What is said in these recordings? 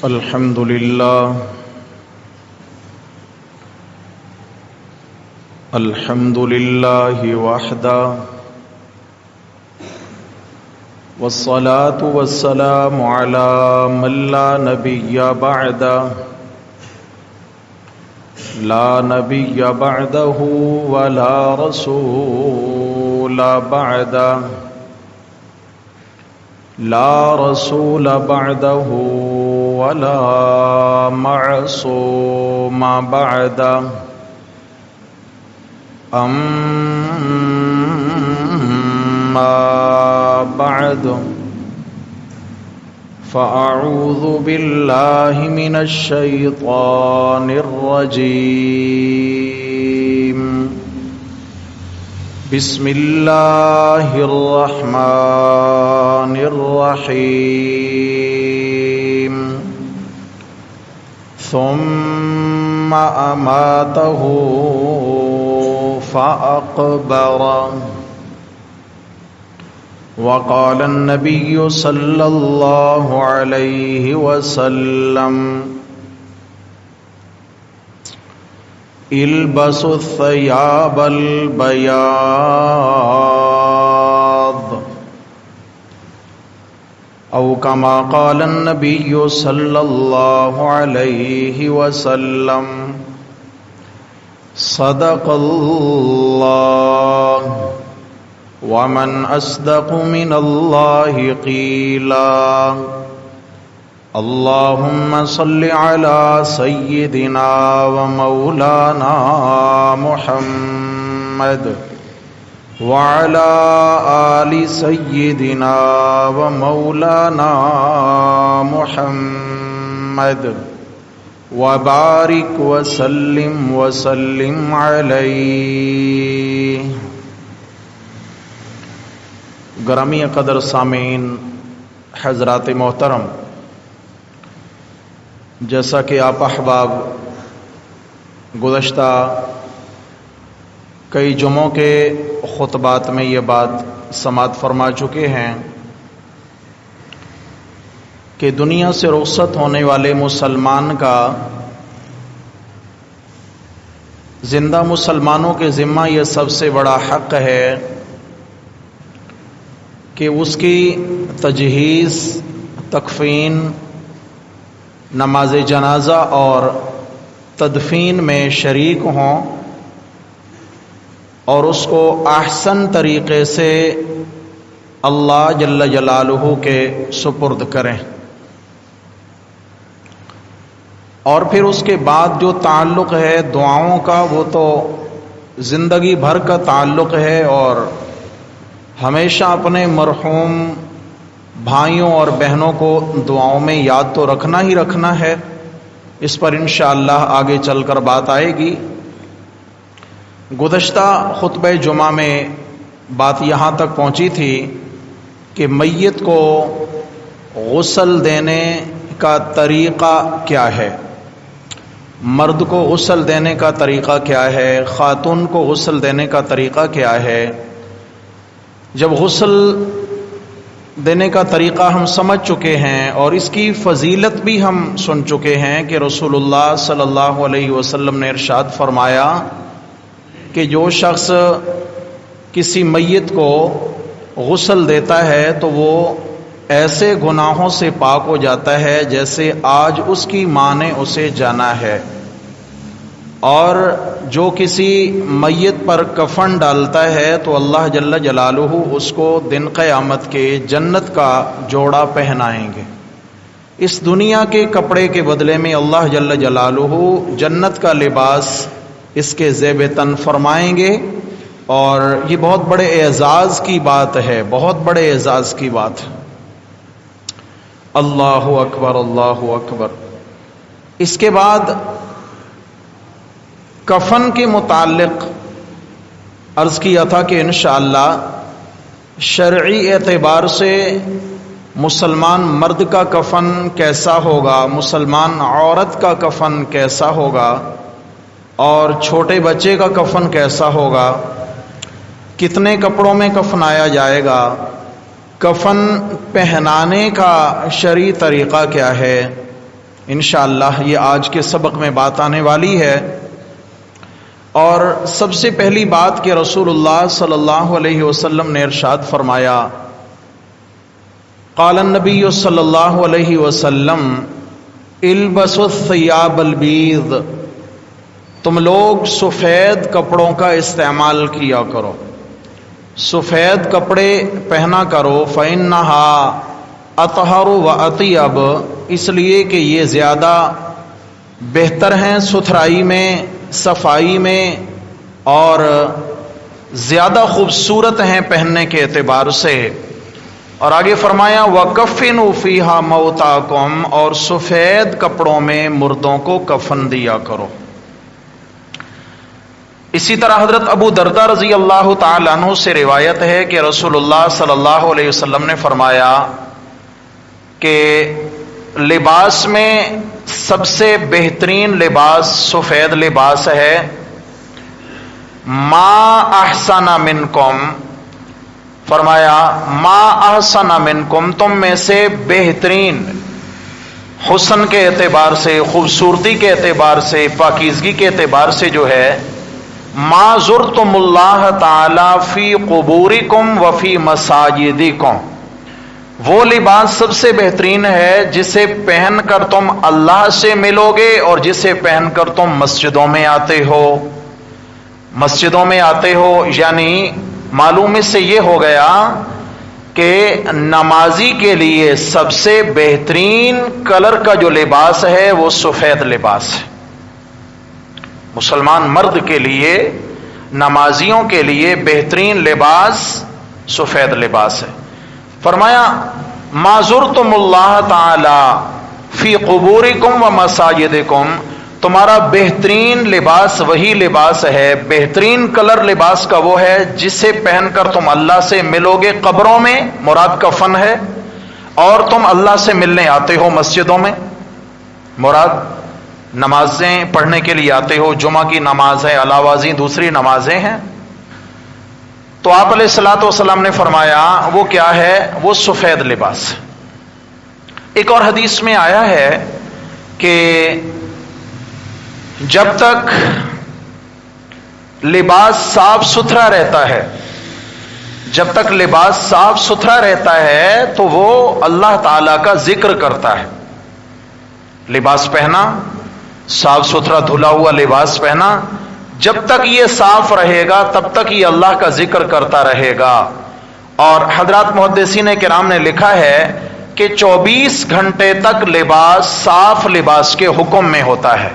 الحمد لله وحده والصلاة والسلام على من لا نبي بعده ولا رسول بعده ولا معصوم بعده أما بعد فأعوذ بالله من الشيطان الرجيم بسم الله الرحمن الرحيم ثم أماته فأقبره وقال النبي صلى الله عليه وسلم البسوا الثياب البياض أو كما قال النبي صلى الله عليه وسلم صدق الله ومن أصدق من الله قيلا اللهم صل على سيدنا ومولانا محمد وعلى آل سيدنا ومولانا محمد وبارك وسلم عليه. گرامی قدر سامعین حضرات محترم، جیسا کہ آپ احباب گزشتہ کئی جمعوں کے خطبات میں یہ بات سماعت فرما چکے ہیں کہ دنیا سے رخصت ہونے والے مسلمان کا زندہ مسلمانوں کے ذمہ یہ سب سے بڑا حق ہے کہ اس کی تجہیز، تکفین، نماز جنازہ اور تدفین میں شریک ہوں اور اس کو احسن طریقے سے اللہ جل جلالہ کے سپرد کریں، اور پھر اس کے بعد جو تعلق ہے دعاؤں کا وہ تو زندگی بھر کا تعلق ہے، اور ہمیشہ اپنے مرحوم بھائیوں اور بہنوں کو دعاؤں میں یاد تو رکھنا ہی رکھنا ہے. اس پر انشاءاللہ آگے چل کر بات آئے گی. گزشتہ خطبہ جمعہ میں بات یہاں تک پہنچی تھی کہ میت کو غسل دینے کا طریقہ کیا ہے، مرد کو غسل دینے کا طریقہ کیا ہے، خاتون کو غسل دینے کا طریقہ کیا ہے. جب غسل دینے کا طریقہ ہم سمجھ چکے ہیں اور اس کی فضیلت بھی ہم سن چکے ہیں کہ رسول اللہ صلی اللہ علیہ وسلم نے ارشاد فرمایا کہ جو شخص کسی میت کو غسل دیتا ہے تو وہ ایسے گناہوں سے پاک ہو جاتا ہے جیسے آج اس کی ماں نے اسے جانا ہے، اور جو کسی میت پر کفن ڈالتا ہے تو اللہ جل جلالہ اس کو دن قیامت کے جنت کا جوڑا پہنائیں گے. اس دنیا کے کپڑے کے بدلے میں اللہ جل جلالہ جنت کا لباس اس کے زیب تن فرمائیں گے، اور یہ بہت بڑے اعزاز کی بات ہے، بہت بڑے اعزاز کی بات ہے. اللہ اکبر، اللہ اکبر. اس کے بعد کفن کے متعلق عرض کیا تھا کہ انشاءاللہ شرعی اعتبار سے مسلمان مرد کا کفن کیسا ہوگا، مسلمان عورت کا کفن کیسا ہوگا، اور چھوٹے بچے کا کفن کیسا ہوگا، کتنے کپڑوں میں کفنایا جائے گا، کفن پہنانے کا شرعی طریقہ کیا ہے، انشاءاللہ یہ آج کے سبق میں بات آنے والی ہے۔ اور سب سے پہلی بات کہ رسول اللہ صلی اللہ علیہ وسلم نے ارشاد فرمایا، قال النبی صلی اللہ علیہ وسلم البسوا الثیاب البیض، تم لوگ سفید کپڑوں کا استعمال کیا کرو، سفید کپڑے پہنا کرو، فإنہا اطہر و اطیب، اس لیے کہ یہ زیادہ بہتر ہیں ستھرائی میں، صفائی میں، اور زیادہ خوبصورت ہیں پہننے کے اعتبار سے۔ اور آگے فرمایا وَكَفِّنُوا فِيهَا مَوْتَاكُمْ، اور سفید کپڑوں میں مردوں کو کفن دیا کرو۔ اسی طرح حضرت ابو درداء رضی اللہ تعالیٰ عنہ سے روایت ہے کہ رسول اللہ صلی اللہ علیہ وسلم نے فرمایا کہ لباس میں سب سے بہترین لباس سفید لباس ہے۔ ما احسن منکم، فرمایا ما احسن منکم، تم میں سے بہترین حسن کے اعتبار سے، خوبصورتی کے اعتبار سے، پاکیزگی کے اعتبار سے جو ہے، ما زرتم اللہ تعالی فی قبورکم وفی مساجدکم، وہ لباس سب سے بہترین ہے جسے پہن کر تم اللہ سے ملو گے اور جسے پہن کر تم مسجدوں میں آتے ہو۔ مسجدوں میں آتے ہو یعنی معلوم اس سے یہ ہو گیا کہ نمازی کے لیے سب سے بہترین کلر کا جو لباس ہے وہ سفید لباس ہے۔ مسلمان مرد کے لیے، نمازیوں کے لیے بہترین لباس سفید لباس ہے۔ فرمایا ما زرتم اللہ تعالی فی قبورکم و مساجدکم، تمہارا بہترین لباس وہی لباس ہے، بہترین کلر لباس کا وہ ہے جسے پہن کر تم اللہ سے ملو گے قبروں میں، مراد کفن ہے، اور تم اللہ سے ملنے آتے ہو مسجدوں میں، مراد نمازیں پڑھنے کے لیے آتے ہو، جمعہ کی نماز ہے، علاوہ ازیں دوسری نمازیں ہیں۔ تو آپ علیہ الصلوۃ والسلام نے فرمایا وہ کیا ہے؟ وہ سفید لباس۔ ایک اور حدیث میں آیا ہے کہ جب تک لباس صاف ستھرا رہتا ہے، جب تک لباس صاف ستھرا رہتا ہے تو وہ اللہ تعالی کا ذکر کرتا ہے۔ لباس پہنا، صاف ستھرا دھلا ہوا لباس پہنا، جب تک یہ صاف رہے گا تب تک یہ اللہ کا ذکر کرتا رہے گا۔ اور حضرات محدثین کرام نے لکھا ہے کہ 24 گھنٹے تک لباس صاف لباس کے حکم میں ہوتا ہے۔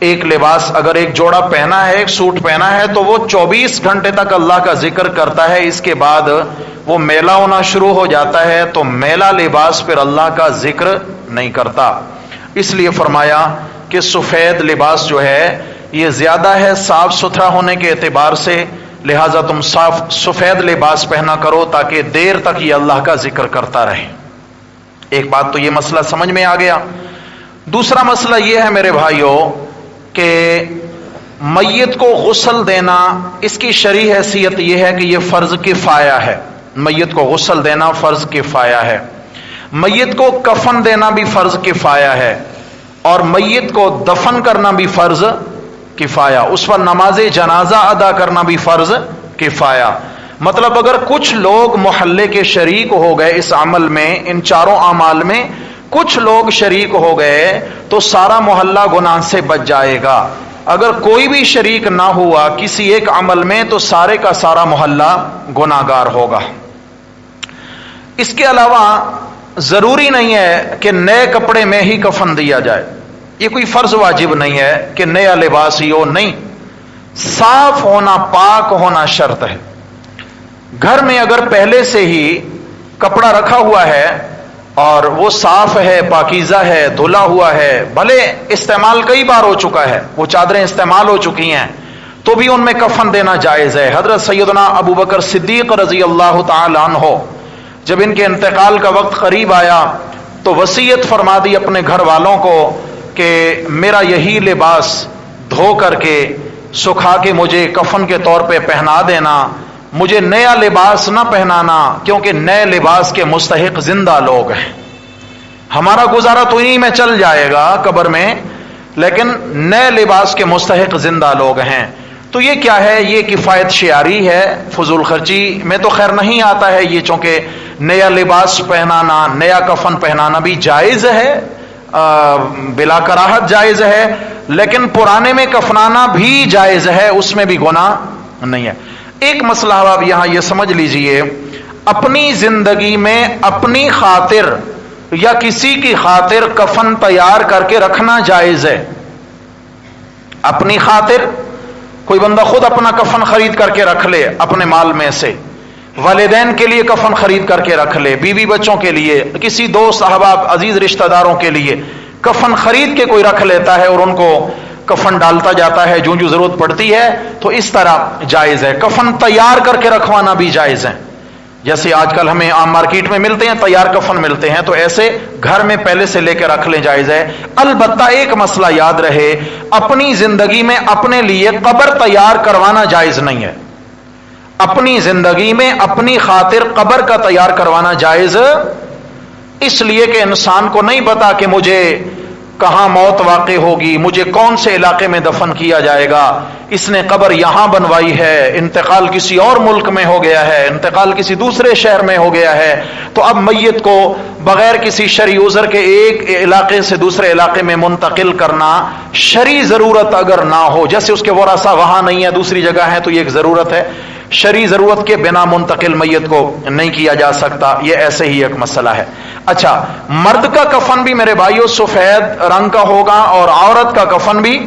ایک لباس اگر ایک جوڑا پہنا ہے، ایک سوٹ پہنا ہے، تو وہ 24 گھنٹے تک اللہ کا ذکر کرتا ہے، اس کے بعد وہ میلا ہونا شروع ہو جاتا ہے تو میلا لباس پھر اللہ کا ذکر نہیں کرتا۔ اس لیے فرمایا کہ سفید لباس جو ہے یہ زیادہ ہے صاف ستھرا ہونے کے اعتبار سے، لہٰذا تم صاف سفید لباس پہنا کرو تاکہ دیر تک یہ اللہ کا ذکر کرتا رہے۔ ایک بات تو یہ مسئلہ سمجھ میں آ گیا۔ دوسرا مسئلہ یہ ہے میرے بھائیوں کہ میت کو غسل دینا، اس کی شرعی حیثیت یہ ہے کہ یہ فرض کفایہ ہے۔ میت کو غسل دینا فرض کفایہ ہے، میت کو کفن دینا بھی فرض کفایہ ہے، اور میت کو دفن کرنا بھی فرض کفایہ، اس پر نماز جنازہ ادا کرنا بھی فرض کفایہ۔ مطلب اگر کچھ لوگ محلے کے شریک ہو گئے اس عمل میں، ان چاروں اعمال میں کچھ لوگ شریک ہو گئے تو سارا محلہ گناہ سے بچ جائے گا۔ اگر کوئی بھی شریک نہ ہوا کسی ایک عمل میں تو سارے کا سارا محلہ گناہگار ہوگا۔ اس کے علاوہ ضروری نہیں ہے کہ نئے کپڑے میں ہی کفن دیا جائے، یہ کوئی فرض واجب نہیں ہے کہ نیا لباس ہی ہو، نہیں، صاف ہونا، پاک ہونا شرط ہے۔ گھر میں اگر پہلے سے ہی کپڑا رکھا ہوا ہے اور وہ صاف ہے، پاکیزہ ہے، دھلا ہوا ہے، بھلے استعمال کئی بار ہو چکا ہے، وہ چادریں استعمال ہو چکی ہیں، تو بھی ان میں کفن دینا جائز ہے۔ حضرت سیدنا ابو بکر صدیق رضی اللہ تعالی عنہ جب ان کے انتقال کا وقت قریب آیا تو وصیت فرما دی اپنے گھر والوں کو کہ میرا یہی لباس دھو کر کے سکھا کے مجھے کفن کے طور پہ پہنا دینا، مجھے نیا لباس نہ پہنانا، کیونکہ نئے لباس کے مستحق زندہ لوگ ہیں۔ ہمارا گزارا تو انہی میں چل جائے گا قبر میں، لیکن نئے لباس کے مستحق زندہ لوگ ہیں۔ تو یہ کیا ہے؟ یہ کفایت شعاری ہے، فضول خرچی میں تو خیر نہیں آتا ہے یہ، چونکہ نیا لباس پہنانا، نیا کفن پہنانا بھی جائز ہے، بلا کراہت جائز ہے، لیکن پرانے میں کفنانا بھی جائز ہے، اس میں بھی گناہ نہیں ہے۔ ایک مسئلہ آپ یہاں یہ سمجھ لیجئے، اپنی زندگی میں اپنی خاطر یا کسی کی خاطر کفن تیار کر کے رکھنا جائز ہے۔ اپنی خاطر کوئی بندہ خود اپنا کفن خرید کر کے رکھ لے اپنے مال میں سے، والدین کے لیے کفن خرید کر کے رکھ لے، بیوی بچوں کے لیے، کسی دوست احباب عزیز رشتہ داروں کے لیے کفن خرید کے کوئی رکھ لیتا ہے اور ان کو کفن ڈالتا جاتا ہے جو ضرورت پڑتی ہے، تو اس طرح جائز ہے۔ کفن تیار کر کے رکھوانا بھی جائز ہے، جیسے آج کل ہمیں عام مارکیٹ میں ملتے ہیں، تیار کفن ملتے ہیں، تو ایسے گھر میں پہلے سے لے کے رکھ لیں، جائز ہے۔ البتہ ایک مسئلہ یاد رہے، اپنی زندگی میں اپنے لیے قبر تیار کروانا جائز نہیں ہے۔ اپنی زندگی میں اپنی خاطر قبر کا تیار کروانا جائز اس لیے کہ انسان کو نہیں پتا کہ مجھے کہاں موت واقع ہوگی، مجھے کون سے علاقے میں دفن کیا جائے گا، اس نے قبر یہاں بنوائی ہے، انتقال کسی اور ملک میں ہو گیا ہے، انتقال کسی دوسرے شہر میں ہو گیا ہے، تو اب میت کو بغیر کسی شرعی عذر کے ایک علاقے سے دوسرے علاقے میں منتقل کرنا، شرعی ضرورت اگر نہ ہو، جیسے اس کے ورثہ وہاں نہیں ہے دوسری جگہ ہے تو یہ ایک ضرورت ہے، شرعی ضرورت کے بنا منتقل میت کو نہیں کیا جا سکتا، یہ ایسے ہی ایک مسئلہ ہے۔ اچھا، مرد کا کفن بھی میرے بھائیو سفید رنگ کا ہوگا اور عورت کا کفن بھی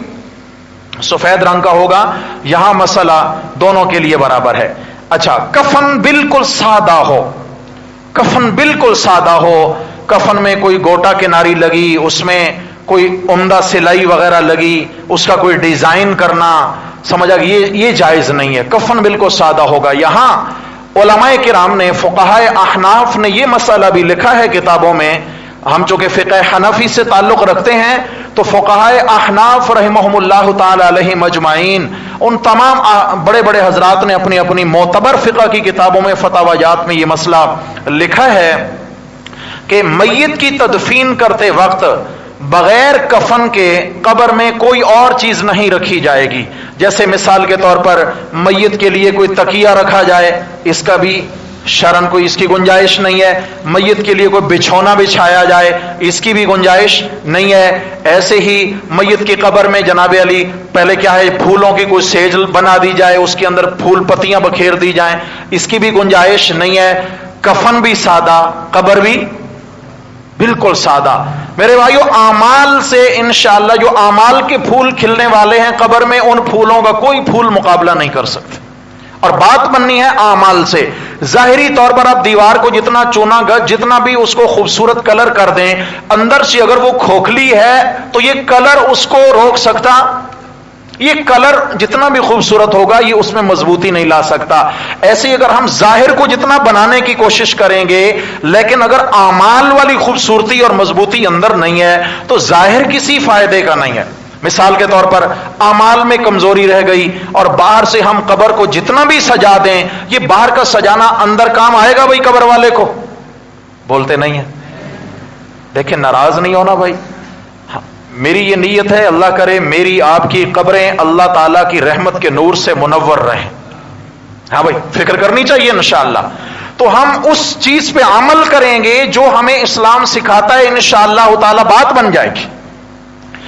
سفید رنگ کا ہوگا، یہاں مسئلہ دونوں کے لیے برابر ہے۔ اچھا، کفن بالکل سادہ ہو، کفن بالکل سادہ ہو، کفن میں کوئی گوٹا کناری لگی، اس میں کوئی عمدہ سلائی وغیرہ لگی، اس کا کوئی ڈیزائن کرنا، سمجھا، یہ جائز نہیں ہے، کفن بالکل سادہ ہوگا۔ یہاں علماء کرام نے، فقہائے احناف نے یہ مسئلہ بھی لکھا ہے کتابوں میں، ہم چونکہ فقہ حنفی سے تعلق رکھتے ہیں تو فقہائے احناف رحمہم اللہ تعالی علیہ مجمعین، ان تمام بڑے بڑے حضرات نے اپنی اپنی معتبر فقہ کی کتابوں میں، فتاویات میں یہ مسئلہ لکھا ہے کہ میت کی تدفین کرتے وقت بغیر کفن کے قبر میں کوئی اور چیز نہیں رکھی جائے گی۔ جیسے مثال کے طور پر میت کے لیے کوئی تکیہ رکھا جائے، اس کا بھی شرعن کوئی اس کی گنجائش نہیں ہے۔ میت کے لیے کوئی بچھونا بچھایا جائے، اس کی بھی گنجائش نہیں ہے۔ ایسے ہی میت کی قبر میں جناب علی پہلے کیا ہے، پھولوں کی کوئی سیج بنا دی جائے، اس کے اندر پھول پتیاں بکھیر دی جائیں، اس کی بھی گنجائش نہیں ہے۔ کفن بھی سادہ، قبر بھی بالکل سادہ۔ میرے بھائیو، اعمال سے انشاءاللہ جو اعمال کے پھول کھلنے والے ہیں قبر میں، ان پھولوں کا کوئی پھول مقابلہ نہیں کر سکتے، اور بات بننی ہے اعمال سے۔ ظاہری طور پر آپ دیوار کو جتنا چونا گز، جتنا بھی اس کو خوبصورت کلر کر دیں، اندر سے اگر وہ کھوکھلی ہے تو یہ کلر اس کو روک سکتا؟ یہ کلر جتنا بھی خوبصورت ہوگا یہ اس میں مضبوطی نہیں لا سکتا۔ ایسے ہی اگر ہم ظاہر کو جتنا بنانے کی کوشش کریں گے، لیکن اگر اعمال والی خوبصورتی اور مضبوطی اندر نہیں ہے تو ظاہر کسی فائدے کا نہیں ہے۔ مثال کے طور پر اعمال میں کمزوری رہ گئی اور باہر سے ہم قبر کو جتنا بھی سجا دیں، یہ باہر کا سجانا اندر کام آئے گا بھائی قبر والے کو؟ بولتے نہیں ہیں۔ دیکھیں، ناراض نہیں ہونا بھائی، میری یہ نیت ہے، اللہ کرے میری آپ کی قبریں اللہ تعالیٰ کی رحمت کے نور سے منور رہیں۔ ہاں بھائی، فکر کرنی چاہیے انشاءاللہ۔ تو ہم اس چیز پہ عمل کریں گے جو ہمیں اسلام سکھاتا ہے، انشاءاللہ تعالیٰ بات بن جائے گی۔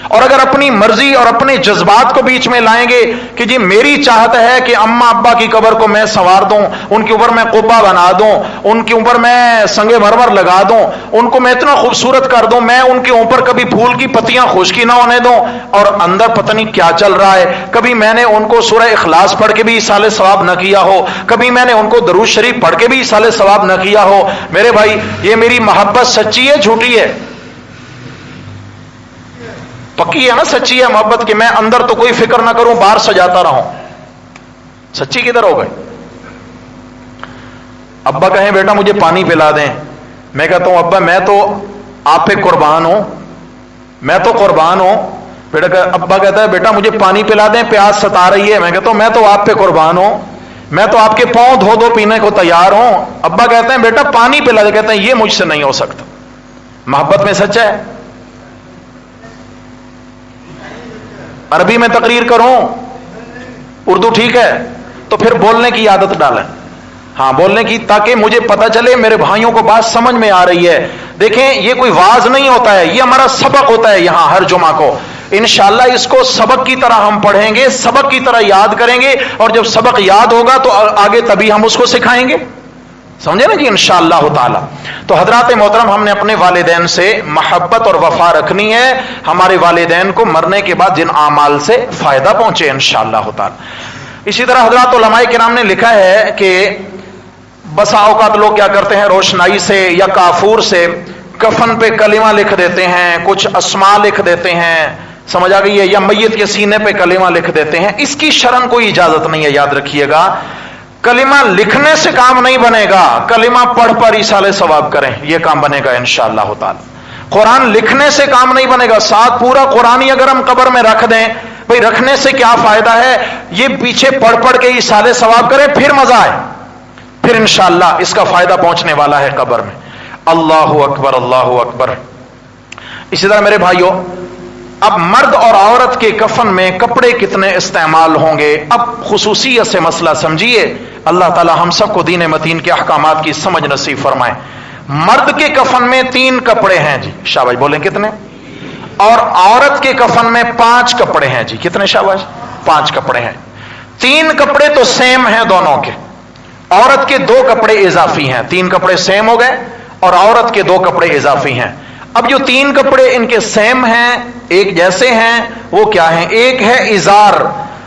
اور اگر اپنی مرضی اور اپنے جذبات کو بیچ میں لائیں گے کہ جی میری چاہت ہے کہ اماں ابا کی قبر کو میں سنوار دوں، ان کے اوپر میں قبہ بنا دوں، ان کے اوپر میں سنگ مرمر لگا دوں، ان کو میں اتنا خوبصورت کر دوں، میں ان کے اوپر کبھی پھول کی پتیاں خشکی نہ ہونے دوں، اور اندر پتہ نہیں کیا چل رہا ہے، کبھی میں نے ان کو سورہ اخلاص پڑھ کے بھی ایصال ثواب نہ کیا ہو، کبھی میں نے ان کو درود شریف پڑھ کے بھی ایصال ثواب نہ کیا ہو، میرے بھائی یہ میری محبت سچی ہے جھوٹی ہے؟ پکی ہے نا، سچی ہے محبت کہ میں اندر تو کوئی فکر نہ کروں، باہر سجاتا رہوں۔ سچی کدھر ہو گئے؟ ابا کہیں بیٹا مجھے پانی پلا دیں، میں کہتا ہوں ابا میں تو آپ پہ قربان ہوں، میں تو قربان ہوں۔ ابا کہتا ہے بیٹا مجھے پانی پلا دیں، پیاس ستا رہی ہے، میں کہتا ہوں میں تو آپ پہ قربان ہوں، میں تو آپ کے پاؤں دھو دھو پینے کو تیار ہوں۔ ابا کہتے ہیں بیٹا پانی پلا دے، کہتے ہیں یہ مجھ سے نہیں ہو سکتا۔ محبت میں سچا ہے؟ عربی میں تقریر کروں؟ اردو ٹھیک ہے؟ تو پھر بولنے کی عادت ڈالیں، ہاں بولنے کی، تاکہ مجھے پتا چلے میرے بھائیوں کو بات سمجھ میں آ رہی ہے۔ دیکھیں یہ کوئی واز نہیں ہوتا ہے، یہ ہمارا سبق ہوتا ہے یہاں ہر جمعہ کو۔ انشاءاللہ اس کو سبق کی طرح ہم پڑھیں گے، سبق کی طرح یاد کریں گے، اور جب سبق یاد ہوگا تو آگے تبھی ہم اس کو سکھائیں گے، سمجھے نا جی، انشاءاللہ تعالی۔ تو حضرات محترم، ہم نے اپنے والدین سے محبت اور وفا رکھنی ہے، ہمارے والدین کو مرنے کے بعد جن اعمال سے فائدہ پہنچے انشاءاللہ تعالی۔ اسی طرح حضرات علماء کرام نے لکھا ہے کہ بسا اوقات لوگ کیا کرتے ہیں، روشنائی سے یا کافور سے کفن پہ کلمہ لکھ دیتے ہیں، کچھ اسماء لکھ دیتے ہیں، سمجھ آ گئی ہے، یا میت کے سینے پہ کلمہ لکھ دیتے ہیں۔ اس کی شرعاً کوئی اجازت نہیں ہے، یاد رکھیے گا۔ کلمہ لکھنے سے کام نہیں بنے گا، کلمہ پڑھ پر ایصال ثواب کریں، یہ کام بنے گا انشاءاللہ تعالی۔ قرآن لکھنے سے کام نہیں بنے گا، ساتھ پورا قرآن ہی اگر ہم قبر میں رکھ دیں، بھئی رکھنے سے کیا فائدہ ہے؟ یہ پیچھے پڑھ پڑھ کے ایصال ثواب کریں، پھر مزہ آئے، پھر انشاءاللہ اس کا فائدہ پہنچنے والا ہے قبر میں۔ اللہ اکبر، اللہ اکبر۔ اسی طرح میرے بھائیوں، اب مرد اور عورت کے کفن میں کپڑے کتنے استعمال ہوں گے، اب خصوصیت سے مسئلہ سمجھیے۔ اللہ تعالی ہم سب کو دین متین کے احکامات کی سمجھ نصیب فرمائے۔ مرد کے کفن میں 3 کپڑے ہیں جی، شاباش، بولیں کتنے؟ اور عورت کے کفن میں 5 کپڑے ہیں جی، کتنے شاباش؟ 5 کپڑے ہیں۔ 3 کپڑے تو سیم ہیں دونوں کے، عورت کے 2 کپڑے اضافی ہیں، 3 کپڑے سیم ہو گئے اور عورت کے 2 کپڑے اضافی ہیں۔ اب جو 3 کپڑے ان کے سیم ہیں، ایک جیسے ہیں، وہ کیا ہیں؟ ایک ہے ازار،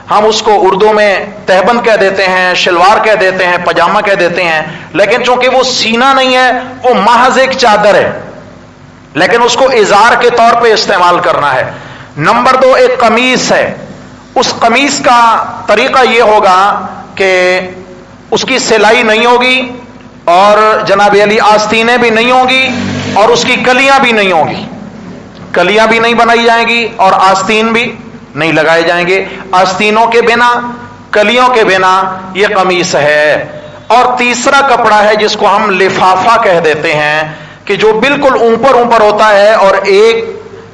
ہم اس کو اردو میں تہبند کہہ دیتے ہیں، شلوار کہہ دیتے ہیں، پاجامہ کہہ دیتے ہیں، لیکن چونکہ وہ سینہ نہیں ہے، وہ محض ایک چادر ہے، لیکن اس کو ازار کے طور پہ استعمال کرنا ہے۔ نمبر 2 ایک قمیص ہے، اس قمیص کا طریقہ یہ ہوگا کہ اس کی سلائی نہیں ہوگی، اور جناب علی آستینیں بھی نہیں ہوں گی، اور اس کی کلیاں بھی نہیں ہوں گی، کلیاں بھی نہیں بنائی جائیں گی، اور آستین بھی نہیں لگائے جائیں گے۔ آستینوں کے بنا، کلیوں کے بنا یہ قمیص ہے۔ اور تیسرا کپڑا ہے جس کو ہم لفافہ کہہ دیتے ہیں، کہ جو بالکل اوپر ہوتا ہے، اور ایک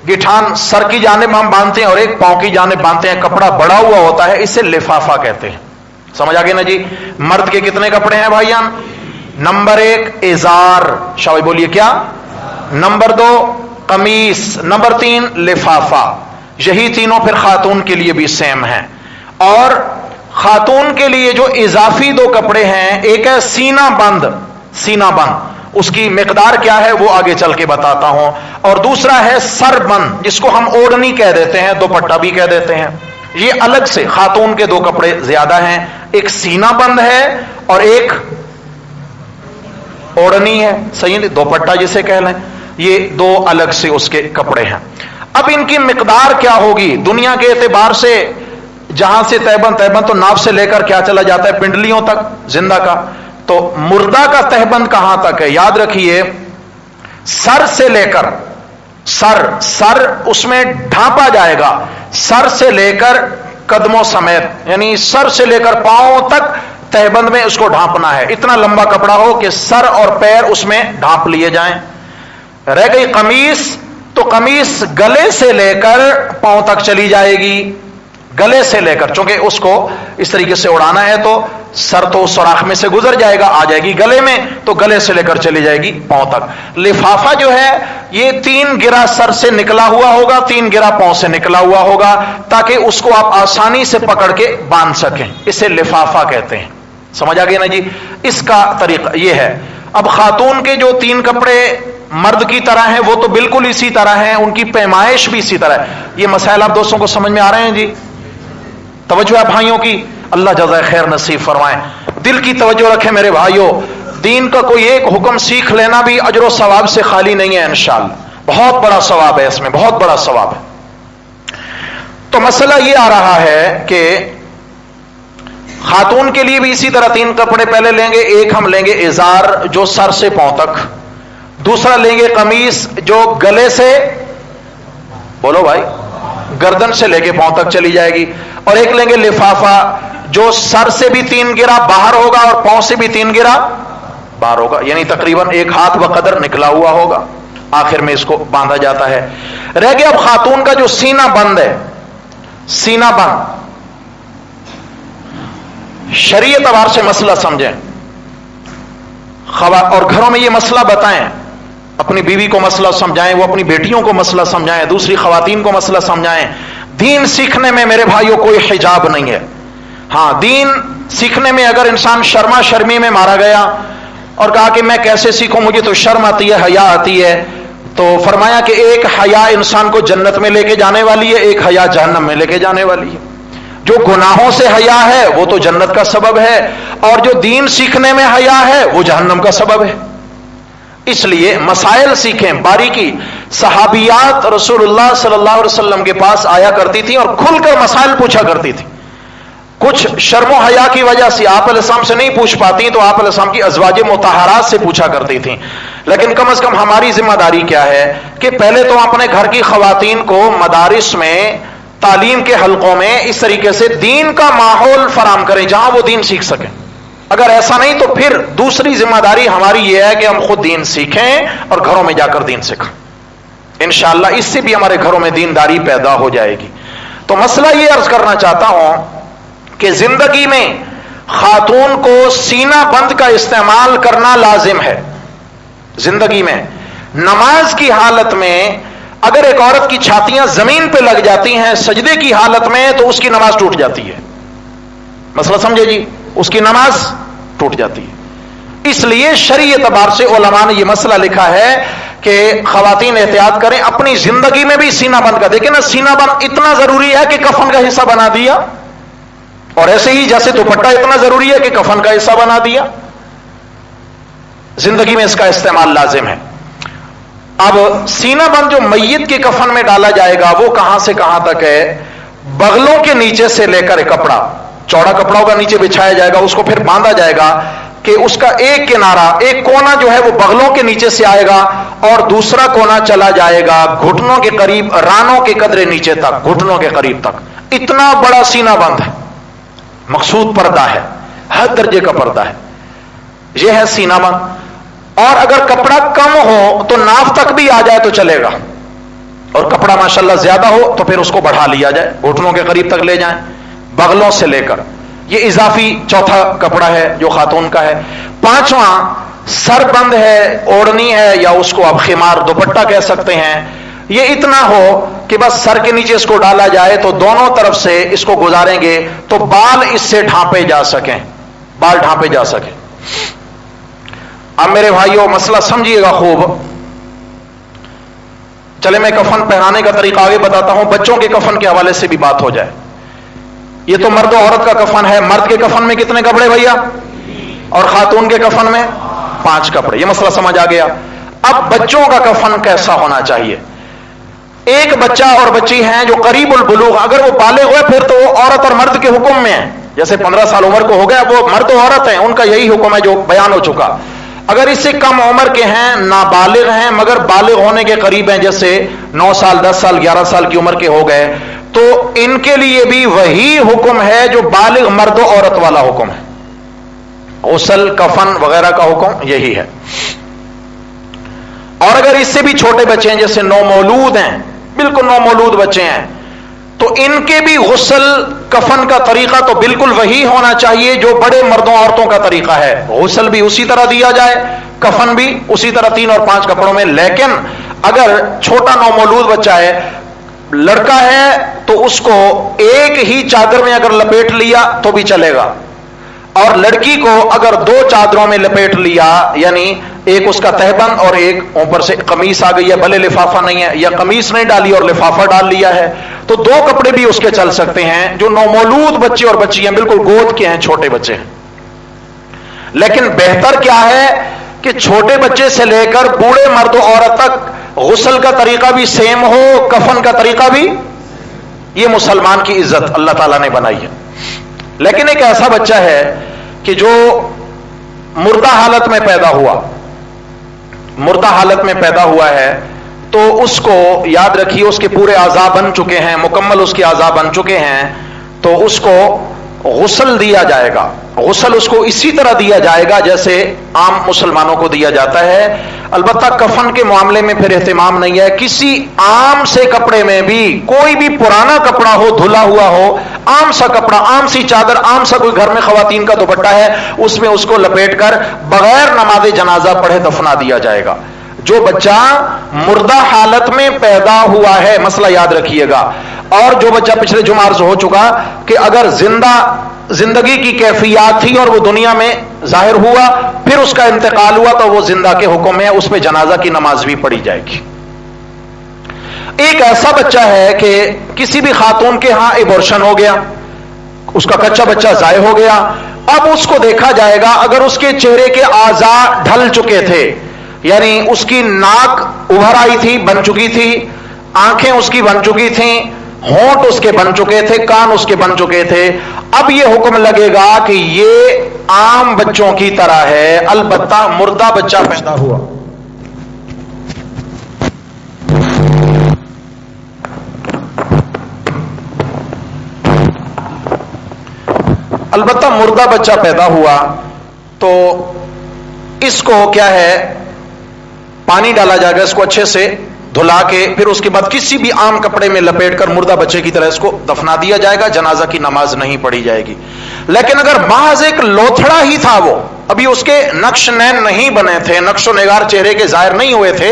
گٹھان سر کی جانب ہم باندھتے ہیں اور ایک پاؤں کی جانب باندھتے ہیں، کپڑا بڑا ہوا ہوتا ہے، اسے لفافہ کہتے ہیں۔ سمجھ آ گئی نا جی؟ مرد کے کتنے کپڑے ہیں بھائیان؟ نمبر 1 ازار، شاوی بولیے کیا؟ نمبر 2 قمیص، نمبر 3 لفافہ۔ یہی تینوں پھر خاتون کے لیے بھی سیم ہیں۔ اور خاتون کے لیے جو اضافی 2 کپڑے ہیں، ایک ہے سینہ بند، سینہ بند، اس کی مقدار کیا ہے وہ آگے چل کے بتاتا ہوں، اور دوسرا ہے سر بند، جس کو ہم اوڑھنی کہہ دیتے ہیں، دوپٹہ بھی کہہ دیتے ہیں۔ یہ الگ سے خاتون کے 2 کپڑے زیادہ ہیں، ایک سینہ بند ہے اور ایک اوڑھنی ہے، صحیح ہے، دوپٹہ جسے کہہ لیں، یہ 2 الگ سے اس کے کپڑے ہیں۔ اب ان کی مقدار کیا ہوگی؟ دنیا کے اعتبار سے جہاں سے تہبند تو ناف سے لے کر کیا چلا جاتا ہے؟ پنڈلیوں تک زندہ کا، تو مردہ کا تہبند کہاں تک ہے؟ یاد رکھیے، سر سے لے کر سر اس میں ڈھانپا جائے گا، سر سے لے کر قدموں سمیت، یعنی سر سے لے کر پاؤں تک تہبند میں اس کو ڈھانپنا ہے۔ اتنا لمبا کپڑا ہو کہ سر اور پیر اس میں ڈھانپ لیے جائیں۔ رہ گئی قمیص، تو قمیص گلے سے لے کر پاؤں تک چلی جائے گی، گلے سے لے کر، چونکہ اس کو اس طریقے سے اڑانا ہے تو سر تو سوراخ میں سے گزر جائے گا، آ جائے گی گلے میں، تو گلے سے لے کر چلی جائے گی پاؤں تک۔ لفافہ جو ہے یہ 3 گرہ سر سے نکلا ہوا ہوگا، 3 گرہ پاؤں سے نکلا ہوا ہوگا، تاکہ اس کو آپ آسانی سے پکڑ کے باندھ سکیں، اسے لفافہ کہتے ہیں۔ سمجھ آ گئی نا جی؟ اس کا طریقہ یہ ہے۔ اب خاتون کے جو 3 کپڑے مرد کی طرح ہیں، وہ تو بالکل اسی طرح ہیں، ان کی پیمائش بھی اسی طرح ہے۔ یہ مسائل آپ دوستوں کو سمجھ میں آ رہے ہیں جی؟ توجہ ہے بھائیوں کی، اللہ جزائے خیر نصیب فرمائے۔ دل کی توجہ رکھیں میرے بھائیوں، دین کا کوئی ایک حکم سیکھ لینا بھی اجر و ثواب سے خالی نہیں ہے انشاءاللہ، بہت بڑا ثواب ہے اس میں، بہت بڑا ثواب ہے۔ تو مسئلہ یہ آ رہا ہے کہ خاتون کے لیے بھی اسی طرح 3 کپڑے پہلے لیں گے، ایک ہم لیں گے ازار جو سر سے پاؤں تک، دوسرا لیں گے قمیص جو گلے سے، بولو بھائی، گردن سے لے کے پاؤں تک چلی جائے گی، اور ایک لیں گے لفافہ جو سر سے بھی 3 گرہ باہر ہوگا اور پاؤں سے بھی 3 گرہ باہر ہوگا، یعنی تقریباً 1 ہاتھ بقدر نکلا ہوا ہوگا۔ آخر میں اس کو باندھا جاتا ہے. رہ گیا اب خاتون کا جو سینہ بند ہے. سینہ بند شریعت اعتبار سے مسئلہ سمجھیں اور گھروں میں یہ مسئلہ بتائیں, اپنی بیوی کو مسئلہ سمجھائیں, وہ اپنی بیٹیوں کو مسئلہ سمجھائیں, دوسری خواتین کو مسئلہ سمجھائیں. دین سیکھنے میں میرے بھائیوں کوئی حجاب نہیں ہے. ہاں, دین سیکھنے میں اگر انسان شرما شرمی میں مارا گیا اور کہا کہ میں کیسے سیکھوں, مجھے تو شرم آتی ہے, حیا آتی ہے, تو فرمایا کہ ایک حیا انسان کو جنت میں لے کے جانے والی ہے, ایک حیا جہنم میں لے کے جانے والی ہے. جو گناہوں سے حیا ہے وہ تو جنت کا سبب ہے, اور جو دین سیکھنے میں حیا ہے وہ جہنم کا سبب ہے. اس لیے مسائل سیکھیں باریکی. صحابیات رسول اللہ صلی اللہ علیہ وسلم کے پاس آیا کرتی تھی اور کھل کر مسائل پوچھا کرتی تھی. کچھ شرم و حیا کی وجہ سے آپ علیہ السلام سے نہیں پوچھ پاتی تو آپ علیہ السلام کی ازواج مطہرات سے پوچھا کرتی تھیں. لیکن کم از کم ہماری ذمہ داری کیا ہے کہ پہلے تو اپنے گھر کی خواتین کو مدارس میں, تعلیم کے حلقوں میں اس طریقے سے دین کا ماحول فراہم کریں جہاں وہ دین سیکھ سکیں. اگر ایسا نہیں تو پھر دوسری ذمہ داری ہماری یہ ہے کہ ہم خود دین سیکھیں اور گھروں میں جا کر دین سکھائیں. انشاءاللہ اس سے بھی ہمارے گھروں میں دینداری پیدا ہو جائے گی. تو مسئلہ یہ عرض کرنا چاہتا ہوں کہ زندگی میں خاتون کو سینہ بند کا استعمال کرنا لازم ہے. زندگی میں نماز کی حالت میں اگر ایک عورت کی چھاتیاں زمین پہ لگ جاتی ہیں سجدے کی حالت میں تو اس کی نماز ٹوٹ جاتی ہے. مسئلہ سمجھے جی, اس کی نماز ٹوٹ جاتی ہے. اس لیے شرعی اعتبار سے علماء نے یہ مسئلہ لکھا ہے کہ خواتین احتیاط کریں, اپنی زندگی میں بھی سینہ بند کا. دیکھیں نا, سینہ بند اتنا ضروری ہے کہ کفن کا حصہ بنا دیا, اور ایسے ہی جیسے دوپٹہ اتنا ضروری ہے کہ کفن کا حصہ بنا دیا. زندگی میں اس کا استعمال لازم ہے. اب سینہ بند جو میت کے کفن میں ڈالا جائے گا وہ کہاں سے کہاں تک ہے؟ بغلوں کے نیچے سے لے کر کپڑا, چوڑا کپڑا ہوگا, نیچے بچھایا جائے گا, اس کو پھر باندھا جائے گا کہ اس کا ایک کنارہ, ایک کونا جو ہے وہ بغلوں کے نیچے سے آئے گا اور دوسرا کونا چلا جائے گا گھٹنوں کے قریب, رانوں کے قدرے نیچے تک, گھٹنوں کے قریب تک. اتنا بڑا سینہ بند ہے. مقصود پردہ ہے, ہر درجے کا پردہ ہے. یہ ہے سینہ بند. اور اگر کپڑا کم ہو تو ناف تک بھی آ جائے تو چلے گا, اور کپڑا ماشاءاللہ زیادہ ہو تو پھر اس کو بڑھا لیا جائے, گھٹنوں کے قریب تک لے جائیں, بغلوں سے لے کر. یہ اضافی چوتھا کپڑا ہے جو خاتون کا ہے. پانچواں سر بند ہے, اوڑھنی ہے, یا اس کو اب خمار دوپٹہ کہہ سکتے ہیں. یہ اتنا ہو کہ بس سر کے نیچے اس کو ڈالا جائے تو دونوں طرف سے اس کو گزاریں گے تو بال اس سے ڈھانپے جا سکیں, بال ڈھانپے جا سکیں. اب میرے بھائیوں مسئلہ سمجھیے گا خوب. چلے میں کفن پہنانے کا طریقہ آگے بتاتا ہوں, بچوں کے کفن کے حوالے سے بھی بات ہو جائے. یہ تو مرد و عورت کا کفن ہے. مرد کے کفن میں کتنے کپڑے بھیا, اور خاتون کے کفن میں 5 کپڑے. یہ مسئلہ سمجھ آ گیا. اب بچوں کا کفن کیسا ہونا چاہیے؟ ایک بچہ اور بچی ہیں جو قریب البلوغ, اگر وہ بالغ ہوئے پھر تو وہ عورت اور مرد کے حکم میں ہیں. جیسے 15 سال عمر کو ہو گیا, وہ مرد و عورت ہیں, ان کا یہی حکم ہے جو بیان ہو چکا. اگر اس سے کم عمر کے ہیں, نابالغ ہیں مگر بالغ ہونے کے قریب ہیں, جیسے 9 سال 10 سال 11 سال کی عمر کے ہو گئے, تو ان کے لیے بھی وہی حکم ہے جو بالغ مرد و عورت والا حکم ہے. غسل, کفن وغیرہ کا حکم یہی ہے. اور اگر اس سے بھی چھوٹے بچے ہیں, جیسے نومولود ہیں, بالکل نومولود بچے ہیں, تو ان کے بھی غسل کفن کا طریقہ تو بالکل وہی ہونا چاہیے جو بڑے مردوں عورتوں کا طریقہ ہے. غسل بھی اسی طرح دیا جائے, کفن بھی اسی طرح 3 اور 5 کپڑوں میں. لیکن اگر چھوٹا نومولود بچہ ہے, لڑکا ہے, تو اس کو ایک ہی چادر میں اگر لپیٹ لیا تو بھی چلے گا, اور لڑکی کو اگر 2 چادروں میں لپیٹ لیا, یعنی ایک اس کا تہبند اور ایک اوپر سے قمیص آ گئی ہے, بھلے لفافہ نہیں ہے, یا قمیص نہیں ڈالی اور لفافہ ڈال لیا ہے, تو 2 کپڑے بھی اس کے چل سکتے ہیں. جو نومولود بچے اور بچی ہیں, بالکل گود کے ہیں, چھوٹے بچے ہیں. لیکن بہتر کیا ہے کہ چھوٹے بچے سے لے کر بوڑھے مرد و عورت تک غسل کا طریقہ بھی سیم ہو, کفن کا طریقہ بھی. یہ مسلمان کی عزت اللہ تعالیٰ نے بنائی ہے. لیکن ایک ایسا بچہ ہے کہ جو مردہ حالت میں پیدا ہوا, مردہ حالت میں پیدا ہوا ہے, تو اس کو یاد رکھیے اس کے پورے اعضاء بن چکے ہیں, مکمل اس کے اعضاء بن چکے ہیں, تو اس کو غسل دیا جائے گا. غسل اس کو اسی طرح دیا جائے گا جیسے عام مسلمانوں کو دیا جاتا ہے. البتہ کفن کے معاملے میں پھر اہتمام نہیں ہے. کسی عام سے کپڑے میں بھی، کوئی بھی پرانا کپڑا ہو، دھلا ہوا ہو، عام سا کپڑا، عام سی چادر، عام سا کوئی گھر میں خواتین کا دوپٹہ ہے، اس میں اس کو لپیٹ کر بغیر نماز جنازہ پڑھے دفنا دیا جائے گا. جو بچہ مردہ حالت میں پیدا ہوا ہے، مسئلہ یاد رکھیے گا، اور جو بچہ پچھلے جمعہ عرض ہو چکا کہ اگر زندگی کی کیفیات تھی اور وہ دنیا میں ظاہر ہوا، پھر اس کا انتقال ہوا، تو وہ زندہ کے حکم میں اس پہ جنازہ کی نماز بھی پڑھی جائے گی. ایک ایسا بچہ ہے کہ کسی بھی خاتون کے ہاں ایبورشن ہو گیا، اس کا کچا بچہ ضائع ہو گیا، اب اس کو دیکھا جائے گا. اگر اس کے چہرے کے اعضاء ڈھل چکے تھے، یعنی اس کی ناک ابھر آئی تھی، بن چکی تھی، آنکھیں اس کی بن چکی تھیں، ہونٹ اس کے بن چکے تھے، کان اس کے بن چکے تھے، اب یہ حکم لگے گا کہ یہ عام بچوں کی طرح ہے، البتہ مردہ بچہ پیدا ہوا. البتہ مردہ بچہ پیدا ہوا تو اس کو کیا ہے، پانی ڈالا جائے گا، اس کو اچھے سے دھلا کے، پھر اس کے بعد کسی بھی عام کپڑے میں لپیٹ کر مردہ بچے کی طرح اس کو دفنا دیا جائے گا. جنازہ کی نماز نہیں پڑھی جائے گی. لیکن اگر محض ایک لوتھڑا ہی تھا، وہ ابھی اس کے نقش نین نہیں بنے تھے، نقش و نگار چہرے کے ظاہر نہیں ہوئے تھے،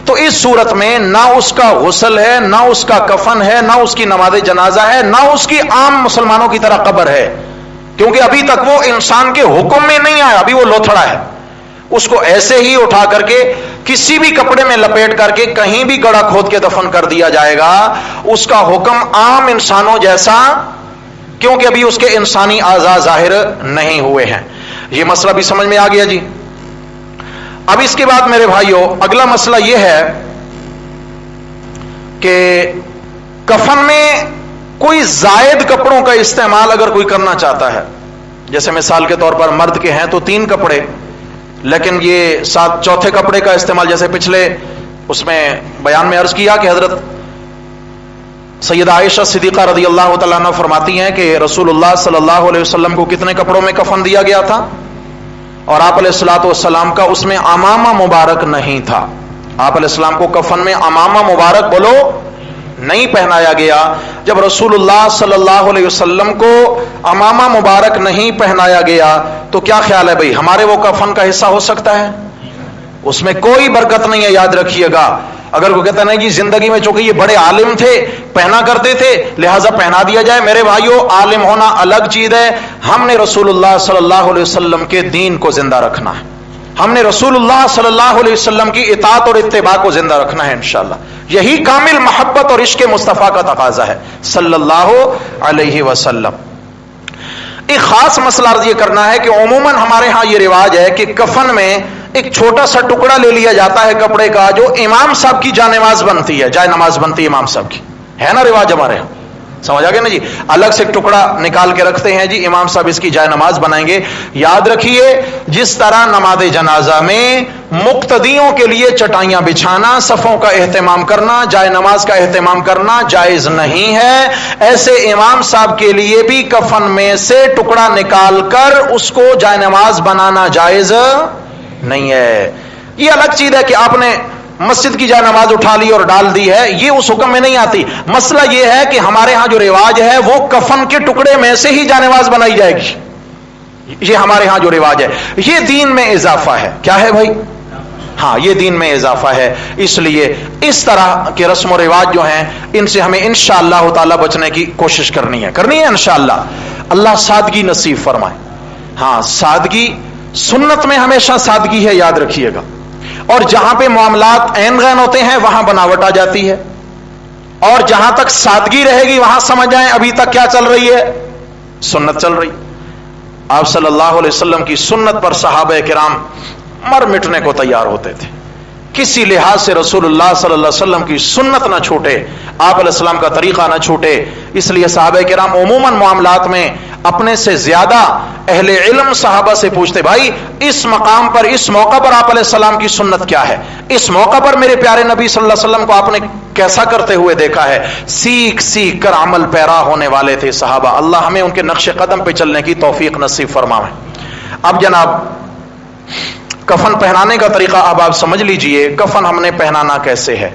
تو اس صورت میں نہ اس کا غسل ہے، نہ اس کا کفن ہے، نہ اس کی نماز جنازہ ہے، نہ اس کی عام مسلمانوں کی طرح قبر ہے، کیونکہ ابھی تک وہ انسان کے حکم میں نہیں آیا، ابھی وہ لوتھڑا ہے. اس کو ایسے ہی اٹھا کر کے کسی بھی کپڑے میں لپیٹ کر کے کہیں بھی گڑھا کھود کے دفن کر دیا جائے گا. اس کا حکم عام انسانوں جیسا، کیونکہ ابھی اس کے انسانی اعضاء ظاہر نہیں ہوئے ہیں. یہ مسئلہ بھی سمجھ میں آ گیا جی. اب اس کے بعد میرے بھائیوں اگلا مسئلہ یہ ہے کہ کفن میں کوئی زائد کپڑوں کا استعمال اگر کوئی کرنا چاہتا ہے، جیسے مثال کے طور پر مرد کے ہیں تو 3 کپڑے، لیکن یہ 4تھے کپڑے کا استعمال، جیسے پچھلے اس میں بیان میں عرض کیا کہ حضرت سیدہ عائشہ صدیقہ رضی اللہ تعالیٰ عنہ فرماتی ہیں کہ رسول اللہ صلی اللہ علیہ وسلم کو کتنے کپڑوں میں کفن دیا گیا تھا، اور آپ علیہ الصلوۃ والسلام کا اس میں امامہ مبارک نہیں تھا. آپ علیہ السلام کو کفن میں امامہ مبارک بولو نہیں پہنایا گیا. جب رسول اللہ صلی اللہ علیہ وسلم کو امامہ مبارک نہیں پہنایا گیا تو کیا خیال ہے بھائی، ہمارے وہ کفن کا حصہ ہو سکتا ہے؟ اس میں کوئی برکت نہیں ہے، یاد رکھیے گا. اگر کوئی کہتا نہیں جی زندگی میں چونکہ یہ بڑے عالم تھے، پہنا کرتے تھے، لہٰذا پہنا دیا جائے، میرے بھائیوں عالم ہونا الگ چیز ہے. ہم نے رسول اللہ صلی اللہ علیہ وسلم کے دین کو زندہ رکھنا ہے، ہم نے رسول اللہ صلی اللہ علیہ وسلم کی اطاعت اور اتباع کو زندہ رکھنا ہے انشاءاللہ. یہی کامل محبت اور عشق مصطفیٰ کا تقاضا ہے صلی اللہ علیہ وسلم. ایک خاص مسئلہ عرض یہ کرنا ہے کہ عموماً ہمارے ہاں یہ رواج ہے کہ کفن میں ایک چھوٹا سا ٹکڑا لے لیا جاتا ہے کپڑے کا، جو امام صاحب کی جائے نماز بنتی ہے، جائے نماز بنتی ہے امام صاحب کی، ہے نا رواج ہمارے ہاں، سمجھ آ گیا نا جی. الگ سے ایک ٹکڑا نکال کے رکھتے ہیں جی، امام صاحب اس کی جائے نماز بنائیں گے. یاد رکھیے جس طرح نماز جنازہ میں مقتدیوں کے لیے چٹائیاں بچھانا، صفوں کا اہتمام کرنا، جائے نماز کا اہتمام کرنا جائز نہیں ہے، ایسے امام صاحب کے لیے بھی کفن میں سے ٹکڑا نکال کر اس کو جائے نماز بنانا جائز نہیں ہے. یہ الگ چیز ہے کہ آپ نے مسجد کی جائے نماز اٹھا لی اور ڈال دی ہے، یہ اس حکم میں نہیں آتی. مسئلہ یہ ہے کہ ہمارے ہاں جو رواج ہے وہ کفن کے ٹکڑے میں سے ہی جائے نماز بنائی جائے گی. یہ ہمارے ہاں جو رواج ہے، یہ دین میں اضافہ ہے. کیا ہے بھائی؟ ہاں یہ دین میں اضافہ ہے. اس لیے اس طرح کے رسم و رواج جو ہیں ان سے ہمیں انشاءاللہ تعالی بچنے کی کوشش کرنی ہے انشاءاللہ. اللہ سادگی نصیب فرمائے. ہاں سادگی سنت میں ہمیشہ سادگی ہے، یاد رکھیے گا. اور جہاں پہ معاملات عین غین ہوتے ہیں وہاں بناوٹ آ جاتی ہے، اور جہاں تک سادگی رہے گی وہاں سمجھ جائیں ابھی تک کیا چل رہی ہے، سنت چل رہی. آپ صلی اللہ علیہ وسلم کی سنت پر صحابہ کرام مر مٹنے کو تیار ہوتے تھے. کسی لحاظ سے رسول اللہ صلی اللہ علیہ وسلم کی سنت نہ چھوٹے، آپ علیہ السلام کا طریقہ نہ چھوٹے. اس لیے صحابہ کرام عموماً معاملات میں اپنے سے زیادہ اہل علم صحابہ سے پوچھتے، بھائی اس مقام پر، اس موقع پر آپ علیہ السلام کی سنت کیا ہے، اس موقع پر میرے پیارے نبی صلی اللہ علیہ وسلم کو آپ نے کیسا کرتے ہوئے دیکھا ہے؟ سیکھ سیکھ کر عمل پیرا ہونے والے تھے صحابہ. اللہ ہمیں ان کے نقش قدم پہ چلنے کی توفیق نصیب فرمائے. اب جناب کفن پہنانے کا طریقہ اب آپ سمجھ لیجئے. کفن ہم نے پہنانا کیسے ہے؟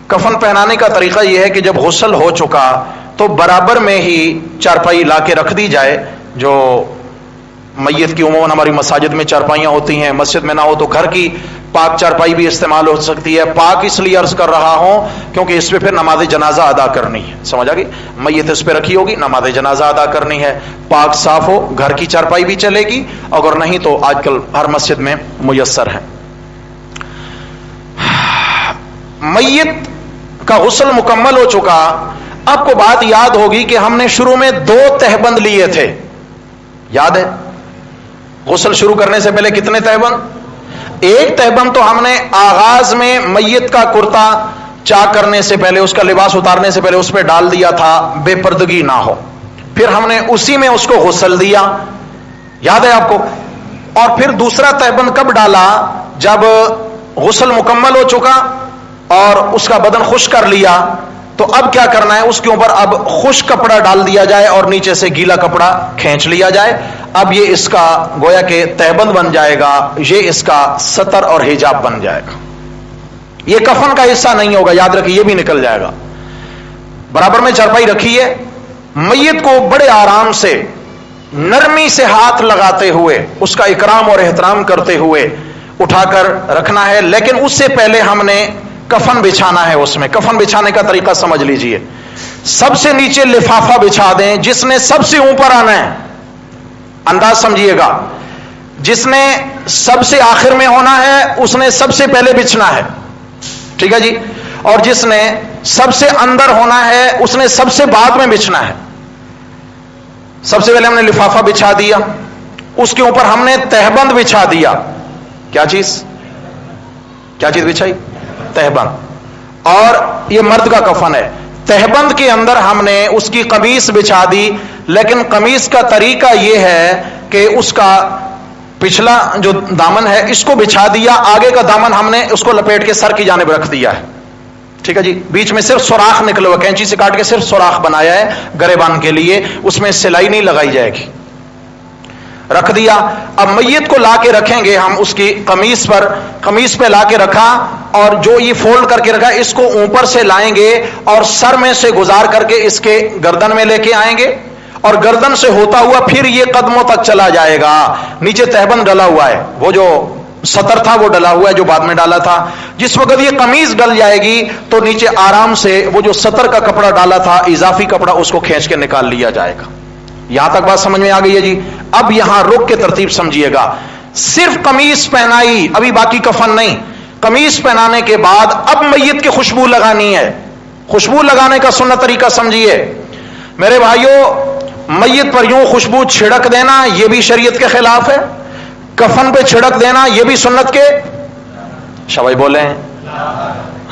کفن پہنانے کا طریقہ یہ ہے کہ جب غسل ہو چکا تو برابر میں ہی چارپائی لا کے رکھ دی جائے. جو میت کی عموماً ہماری مساجد میں چارپائیاں ہوتی ہیں، مسجد میں نہ ہو تو گھر کی پاک چارپائی بھی استعمال ہو سکتی ہے. پاک اس لیے عرض کر رہا ہوں کیونکہ اس پہ پھر نماز جنازہ ادا کرنی ہے. سمجھ آ گئی؟ میت اس پہ رکھی ہوگی، نماز جنازہ ادا کرنی ہے. پاک صاف ہو، گھر کی چارپائی بھی چلے گی، اگر نہیں تو آج کل ہر مسجد میں میسر ہے. میت کا غسل مکمل ہو چکا. آپ کو بات یاد ہوگی کہ ہم نے شروع میں 2 تہبند لیے تھے، یاد ہے؟ غسل شروع کرنے سے پہلے کتنے تہبند؟ 1 تہبند تو ہم نے آغاز میں میت کا کرتا چاک کرنے سے پہلے، اس کا لباس اتارنے سے پہلے اس پہ ڈال دیا تھا، بے پردگی نہ ہو. پھر ہم نے اسی میں اس کو غسل دیا، یاد ہے آپ کو؟ اور پھر دوسرا تہبند کب ڈالا؟ جب غسل مکمل ہو چکا اور اس کا بدن خشک کر لیا تو اب کیا کرنا ہے؟ اس کے اوپر اب خشک کپڑا ڈال دیا جائے اور نیچے سے گیلا کپڑا کھینچ لیا جائے. اب یہ اس کا گویا کہ تہبند بن جائے گا، یہ اس کا ستر اور حجاب بن جائے گا. یہ کفن کا حصہ نہیں ہوگا، یاد رکھیے، یہ بھی نکل جائے گا. برابر میں چارپائی رکھی ہے، میت کو بڑے آرام سے نرمی سے ہاتھ لگاتے ہوئے اس کا اکرام اور احترام کرتے ہوئے اٹھا کر رکھنا ہے. لیکن اس سے پہلے ہم نے کفن بچھانا ہے. اس میں کفن بچھانے کا طریقہ سمجھ لیجئے. سب سے نیچے لفافہ بچھا دیں. جس نے سب سے اوپر آنا ہے، انداز سمجھیے گا، جس نے سب سے آخر میں ہونا ہے اس نے سب سے پہلے بچھنا ہے، ٹھیک ہے جی؟ اور جس نے سب سے اندر ہونا ہے اس نے سب سے بعد میں بچھنا ہے. سب سے پہلے ہم نے لفافہ بچھا دیا، اس کے اوپر ہم نے تہبند بچھا دیا. کیا چیز بچھائی؟ تہبند. اور یہ مرد کا کفن ہے. تہبند کے اندر ہم نے اس کی قمیص بچھا دی، لیکن قمیص کا طریقہ یہ ہے کہ اس کا پچھلا جو دامن ہے اس کو بچھا دیا، آگے کا دامن ہم نے اس کو لپیٹ کے سر کی جانب رکھ دیا ہے، ٹھیک ہے جی؟ بیچ میں صرف سوراخ نکلے ہوا، کینچی سے کاٹ کے صرف سوراخ بنایا ہے گریبان کے لیے، اس میں سلائی نہیں لگائی جائے گی. رکھ دیا. اب میت کو لا کے رکھیں گے ہم اس کی قمیص پہ لا کے رکھا، اور جو یہ فولڈ کر کے رکھا اس کو اوپر سے لائیں گے اور سر میں سے گزار کر کے اس کے گردن میں لے کے آئیں گے، اور گردن سے ہوتا ہوا پھر یہ قدموں تک چلا جائے گا. نیچے تہبند ڈلا ہوا ہے، وہ جو سطر تھا وہ ڈلا ہوا ہے جو بعد میں ڈالا تھا. جس وقت یہ قمیض ڈل جائے گی تو نیچے آرام سے وہ جو سطر کا کپڑا ڈالا تھا اضافی کپڑا اس کو کھینچ کے نکال لیا جائے گا. یہاں تک بات سمجھ میں آ گئی ہے جی؟ اب یہاں رک کے ترتیب سمجھیے گا. صرف قمیص پہنائی، ابھی باقی کفن نہیں. قمیص پہنانے کے بعد اب میت کی خوشبو لگانی ہے. خوشبو لگانے کا سنت طریقہ سمجھیے میرے بھائیوں. میت پر یوں خوشبو چھڑک دینا یہ بھی شریعت کے خلاف ہے. کفن پہ چھڑک دینا یہ بھی سنت کے شاباش بولے ہیں.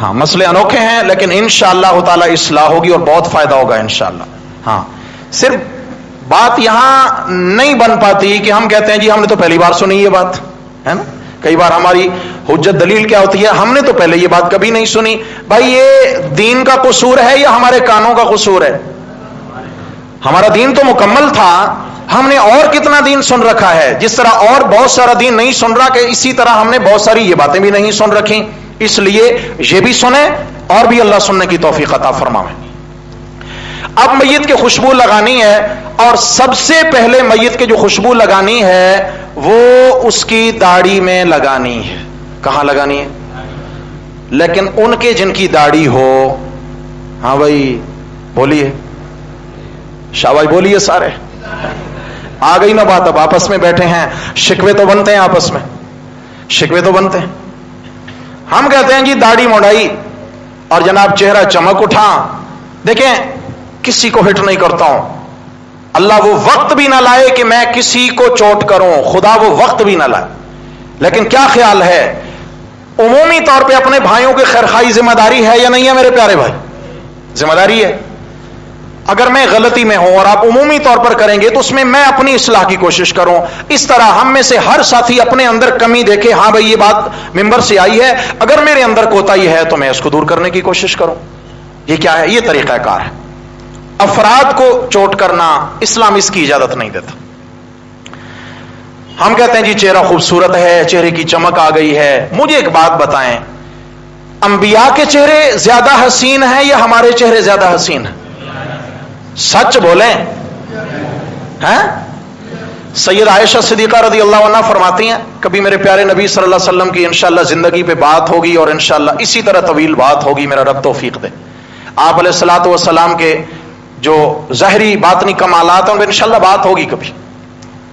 ہاں مسئلے انوکھے ہیں لیکن انشاءاللہ تعالی اصلاح ہوگی اور بہت فائدہ ہوگا انشاءاللہ. ہاں صرف بات یہاں نہیں بن پاتی کہ ہم کہتے ہیں جی ہم نے تو پہلی بار سنی یہ بات، ہے نا؟ کئی بار ہماری حجت دلیل کیا ہوتی ہے؟ ہم نے تو پہلے یہ بات کبھی نہیں سنی. بھائی یہ دین کا قصور ہے یا ہمارے کانوں کا قصور ہے؟ ہمارا دین تو مکمل تھا، ہم نے اور کتنا دین سن رکھا ہے. جس طرح اور بہت سارا دین نہیں سن رہا، کہ اسی طرح ہم نے بہت ساری یہ باتیں بھی نہیں سن رکھی. اس لیے یہ بھی سنیں اور بھی اللہ سننے کی توفیق عطا فرمائے. اب میت کی خوشبو لگانی ہے، اور سب سے پہلے میت کی جو خوشبو لگانی ہے وہ اس کی داڑھی میں لگانی ہے. کہاں لگانی ہے؟ لیکن ان کے جن کی داڑھی ہو. ہاں بھائی بولیے، شاباش بولیے سارے. آ گئی نا بات؟ اب آپس میں بیٹھے ہیں، شکوے تو بنتے ہیں، آپس میں شکوے تو بنتے ہیں. ہم کہتے ہیں جی داڑھی مڑائی اور جناب چہرہ چمک اٹھا. دیکھیں کسی کو ہٹ نہیں کرتا ہوں، اللہ وہ وقت بھی نہ لائے کہ میں کسی کو چوٹ کروں، خدا وہ وقت بھی نہ لائے. لیکن کیا خیال ہے عمومی طور پہ اپنے بھائیوں کی خیرخواہی ذمہ داری ہے یا نہیں ہے میرے پیارے بھائی؟ ذمہ داری ہے. اگر میں غلطی میں ہوں اور آپ عمومی طور پر کریں گے تو اس میں میں اپنی اصلاح کی کوشش کروں. اس طرح ہم میں سے ہر ساتھی اپنے اندر کمی دیکھے, ہاں بھائی یہ بات ممبر سے آئی ہے, اگر میرے اندر کوتاہی ہے تو میں اس کو دور کرنے کی کوشش کروں. یہ کیا ہے؟ یہ طریقہ کار ہے. افراد کو چوٹ کرنا اسلام اس کی اجازت نہیں دیتا. ہم کہتے ہیں جی چہرہ خوبصورت ہے, چہرے کی چمک آ گئی ہے. مجھے ایک بات بتائیں, انبیاء کے چہرے زیادہ حسین ہیں یا ہمارے چہرے زیادہ حسین ہیں؟ سچ بولیں. ہیں؟ سید عائشہ صدیقہ رضی اللہ عنہ فرماتی ہیں, کبھی میرے پیارے نبی صلی اللہ علیہ وسلم کی انشاءاللہ زندگی پہ بات ہوگی اور انشاءاللہ اسی طرح طویل بات ہوگی, میرا رب توفیق دے. آپ علیہ الصلوۃ والسلام کے جو ظاہری باطنی کمالات ہیں ان پہ انشاءاللہ بات ہوگی کبھی,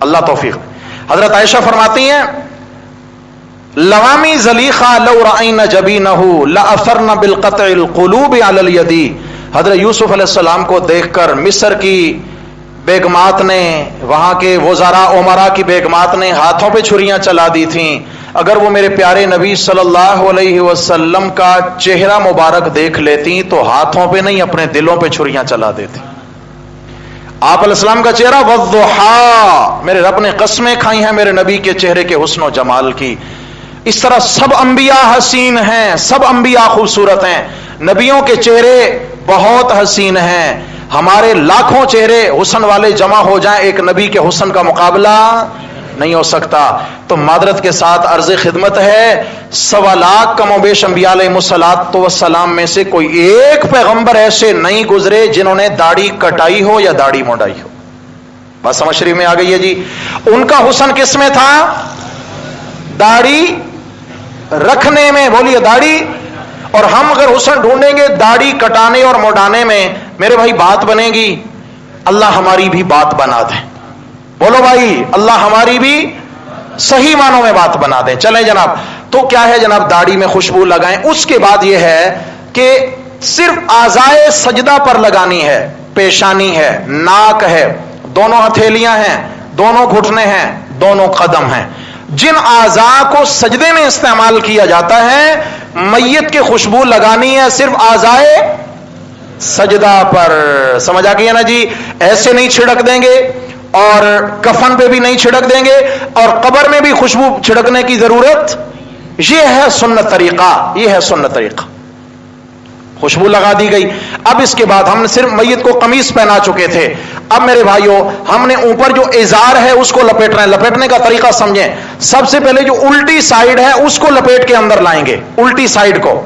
اللہ توفیق دے. حضرت عائشہ فرماتی ہیں, لوامی زلیخہ لو رأین جبینہ لأثرن بالقطع القلوب علی الیدی. حضرت یوسف علیہ السلام کو دیکھ کر مصر کی بیگمات نے, وہاں کے وزراء امراء کی بیگمات نے ہاتھوں پہ چھریاں چلا دی تھیں. اگر وہ میرے پیارے نبی صلی اللہ علیہ وسلم کا چہرہ مبارک دیکھ لیتی تو ہاتھوں پہ نہیں اپنے دلوں پہ چھریاں چلا دیتی. آپ علیہ السلام کا چہرہ والضحیٰ, میرے رب نے قسمیں کھائی ہیں میرے نبی کے چہرے کے حسن و جمال کی. اس طرح سب انبیاء حسین ہیں, سب انبیاء خوبصورت ہیں. نبیوں کے چہرے بہت حسین ہیں. ہمارے لاکھوں چہرے حسن والے جمع ہو جائیں, ایک نبی کے حسن کا مقابلہ نہیں ہو سکتا. تو معذرت کے ساتھ عرض خدمت ہے, 1.25 لاکھ کم و بیش انبیاء علیہ الصلوۃ والسلام میں سے کوئی ایک پیغمبر ایسے نہیں گزرے جنہوں نے داڑھی کٹائی ہو یا داڑھی مونڈائی ہو. بات سمجھ شریف میں آ گئی ہے جی. ان کا حسن کس میں تھا؟ داڑھی رکھنے میں. بولیے داڑھی. اور ہم اگر حسن ڈھونڈیں گے داڑھی کٹانے اور موڑانے میں, میرے بھائی بات بنے گی؟ اللہ ہماری بھی بات بنا دے. بولو بھائی, اللہ ہماری بھی صحیح معنوں میں بات بنا دیں. چلیں جناب, تو کیا ہے جناب, داڑھی میں خوشبو لگائیں. اس کے بعد یہ ہے کہ صرف اعضائے سجدہ پر لگانی ہے. پیشانی ہے, ناک ہے, دونوں ہتھیلیاں ہیں, دونوں گھٹنے ہیں, دونوں قدم ہیں. جن اعضاء کو سجدے میں استعمال کیا جاتا ہے میت کے خوشبو لگانی ہے صرف اعضائے سجدہ پر. سمجھ آ گئی ہے نا جی. ایسے نہیں چھڑک دیں گے اور کفن پہ بھی نہیں چھڑک دیں گے اور قبر میں بھی خوشبو چھڑکنے کی ضرورت. یہ ہے سنت طریقہ, یہ ہے سنت طریقہ. خوشبو لگا دی گئی. اب اس کے بعد ہم نے صرف میت کو قمیص پہنا چکے تھے. اب میرے بھائیوں, ہم نے اوپر جو ازار ہے اس کو لپیٹ رہے ہیں. لپیٹنے کا طریقہ سمجھیں. سب سے پہلے جو الٹی سائیڈ ہے اس کو لپیٹ کے اندر لائیں گے. الٹی سائیڈ کو,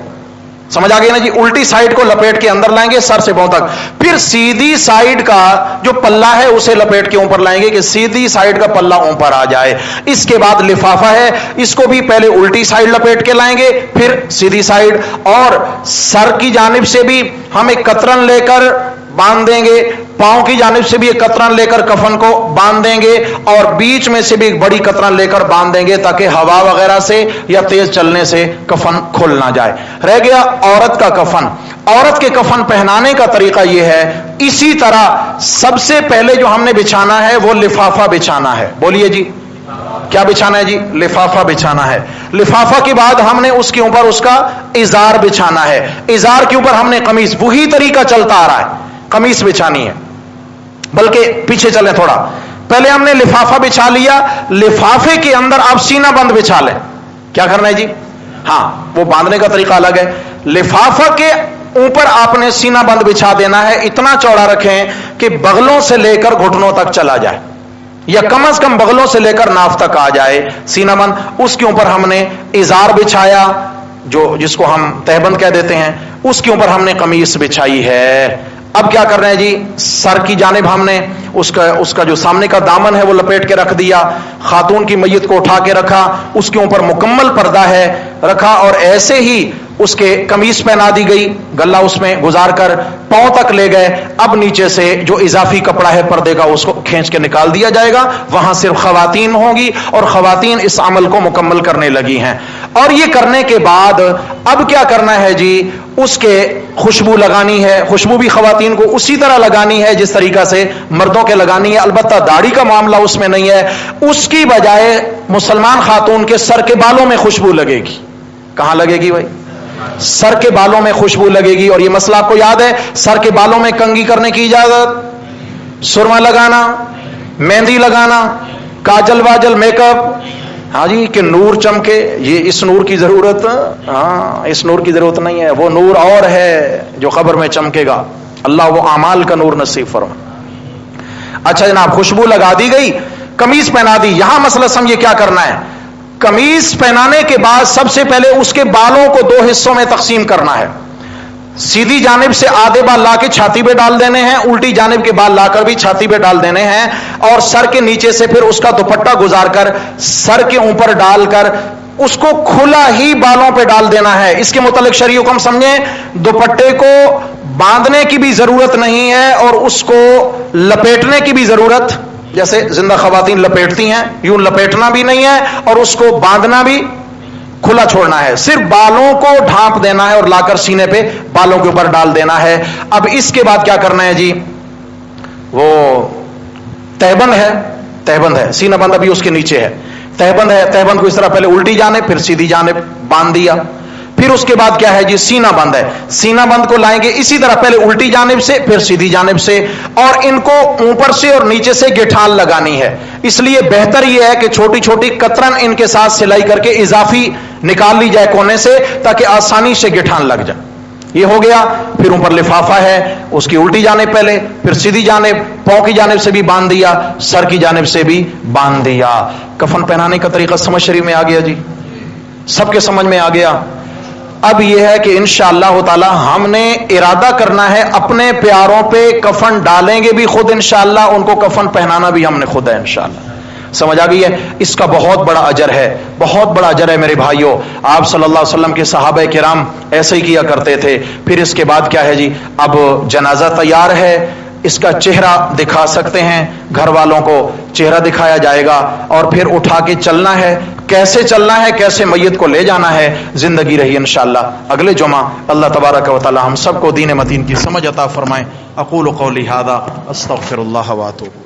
سمجھ آ گئی نا جی, الٹی سائیڈ کو لپیٹ کے اندر لائیں گے سر سے پاؤں تک. پھر سیدھی سائیڈ کا جو پلہ ہے اسے لپیٹ کے اوپر لائیں گے کہ سیدھی سائیڈ کا پلہ اوپر آ جائے. اس کے بعد لفافہ ہے, اس کو بھی پہلے الٹی سائیڈ لپیٹ کے لائیں گے پھر سیدھی سائیڈ, اور سر کی جانب سے بھی ہم ایک قطرن لے کر باندھ دیں گے, پاؤں کی جانب سے بھی ایک قطرن لے کر کفن کو باندھ دیں گے, اور بیچ میں سے بھی ایک بڑی قطرن لے کر باندھ دیں گے تاکہ ہوا وغیرہ سے یا تیز چلنے سے کفن کھل نہ جائے. رہ گیا عورت کا کفن. عورت کے کفن پہنانے کا طریقہ یہ ہے, اسی طرح سب سے پہلے جو ہم نے بچھانا ہے وہ لفافہ بچھانا ہے. بولیے جی, کیا بچھانا ہے جی؟ لفافہ بچھانا ہے. لفافہ کے بعد ہم نے اس کے اوپر اس کا ازار بچھانا ہے. ازار کے اوپر ہم نے قمیص, وہی طریقہ چلتا آ رہا ہے, قمیص بچھانی ہے. بلکہ پیچھے چلیں تھوڑا, پہلے ہم نے لفافہ بچھا لیا, لفافے کے اندر آپ سینہ بند بچھا لیں. کیا کرنا ہے جی؟ ہاں, وہ باندھنے کا طریقہ الگ ہے. لفافہ کے اوپر آپ نے سینہ بند بچھا دینا ہے. اتنا چوڑا رکھیں کہ بغلوں سے لے کر گھٹنوں تک چلا جائے, یا کم از کم بغلوں سے لے کر ناف تک آ جائے سینہ بند. اس کے اوپر ہم نے ازار بچھایا, جس کو ہم تہبند کہہ دیتے ہیں, اس کے اوپر ہم نے قمیص بچھائی ہے. اب کیا کر رہے ہیں جی؟ سر کی جانب ہم نے اس کا جو سامنے کا دامن ہے وہ لپیٹ کے رکھ دیا. خاتون کی میت کو اٹھا کے رکھا, اس کے اوپر مکمل پردہ ہے رکھا, اور ایسے ہی اس کے قمیص پہنا دی گئی, گلہ اس میں گزار کر پاؤں تک لے گئے. اب نیچے سے جو اضافی کپڑا ہے پردے کا اس کو کھینچ کے نکال دیا جائے گا. وہاں صرف خواتین ہوں گی اور خواتین اس عمل کو مکمل کرنے لگی ہیں. اور یہ کرنے کے بعد اب کیا کرنا ہے جی؟ اس کے خوشبو لگانی ہے. خوشبو بھی خواتین کو اسی طرح لگانی ہے جس طریقہ سے مردوں کے لگانی ہے. البتہ داڑھی کا معاملہ اس میں نہیں ہے. اس کی بجائے مسلمان خاتون کے سر کے بالوں میں خوشبو لگے گی. کہاں لگے گی بھائی؟ سر کے بالوں میں خوشبو لگے گی، اور یہ مسئلہ آپ کو یاد ہے، سر کے بالوں میں کنگھی کرنے کی اجازت، سرما لگانا، مہندی لگانا، کاجل واجل، میک اپ، ہاں جی، کہ نور چمکے، یہ اس نور کی ضرورت، ہاں اس نور کی ضرورت نہیں ہے، وہ نور اور ہے جو قبر میں چمکے گا، اللہ وہ اعمال کا نور نصیب فرمائے۔ اچھا جناب، خوشبو لگا دی گئی، قمیض پہنا دی، یہاں مسئلہ سمجھے کیا کرنا ہے۔ قمیض پہنانے کے بعد سب سے پہلے اس کے بالوں کو دو حصوں میں تقسیم کرنا ہے، سیدھی جانب سے آدھے بال لا کے چھاتی پہ ڈال دینے ہیں، الٹی جانب کے بال لا کر بھی چھاتی پہ ڈال دینے ہیں، اور سر کے نیچے سے پھر اس کا دوپٹہ گزار کر سر کے اوپر ڈال کر اس کو کھلا ہی بالوں پہ ڈال دینا ہے۔ اس کے متعلق شرعی حکم سمجھیں، دوپٹے کو باندھنے کی بھی ضرورت نہیں ہے اور اس کو لپیٹنے کی بھی ضرورت، جیسے زندہ خواتین لپیٹتی ہیں، یوں لپیٹنا بھی نہیں ہے اور اس کو باندھنا بھی، کھلا چھوڑنا ہے، صرف بالوں کو ڈھانپ دینا ہے اور لا کر سینے پہ بالوں کے اوپر ڈال دینا ہے۔ اب اس کے بعد کیا کرنا ہے جی، وہ تہبند ہے، تہبند ہے، سینہ بند ابھی اس کے نیچے ہے، تہبند ہے، تہبند کو اس طرح پہلے الٹی جانب پھر سیدھی جانب باندھ دیا، پھر اس کے بعد کیا ہے جی، سینہ بند ہے، سینہ بند کو لائیں گے اسی طرح پہلے الٹی جانب سے پھر سیدھی جانب سے، اور ان کو اوپر سے اور نیچے سے گٹھال لگانی ہے۔ اس لیے بہتر یہ ہے کہ چھوٹی چھوٹی قطرن ان کے ساتھ سلائی کر کے اضافی نکال لی جائے کونے سے، تاکہ آسانی سے گٹھان لگ جائے۔ یہ ہو گیا، پھر اوپر لفافہ ہے، اس کی الٹی جانب پہلے، پھر سیدھی جانب، پاؤں کی جانب سے بھی باندھ دیا، سر کی جانب سے بھی باندھ دیا۔ کفن پہنانے کا طریقہ سمجھ شریف میں آ گیا جی، سب کے سمجھ میں آ گیا۔ اب یہ ہے کہ انشاءاللہ تعالی ہم نے ارادہ کرنا ہے اپنے پیاروں پہ کفن ڈالیں گے بھی خود انشاءاللہ، ان کو کفن پہنانا بھی ہم نے خود ہے انشاءاللہ۔ سمجھ آ گئی ہے؟ اس کا بہت بڑا اجر ہے، بہت بڑا اجر ہے میرے بھائیوں۔ آپ صلی اللہ علیہ وسلم کے صحابہ کرام ایسے ہی کیا کرتے تھے۔ پھر اس کے بعد کیا ہے جی، اب جنازہ تیار ہے، اس کا چہرہ دکھا سکتے ہیں، گھر والوں کو چہرہ دکھایا جائے گا، اور پھر اٹھا کے چلنا ہے، کیسے چلنا ہے، کیسے میت کو لے جانا ہے، زندگی رہی انشاءاللہ اگلے جمعہ۔ اللہ تبارک و تعالی ہم سب کو دین متین کی سمجھ عطا فرمائے۔ اقول قولی ھذا استغفر اللہ واتوب۔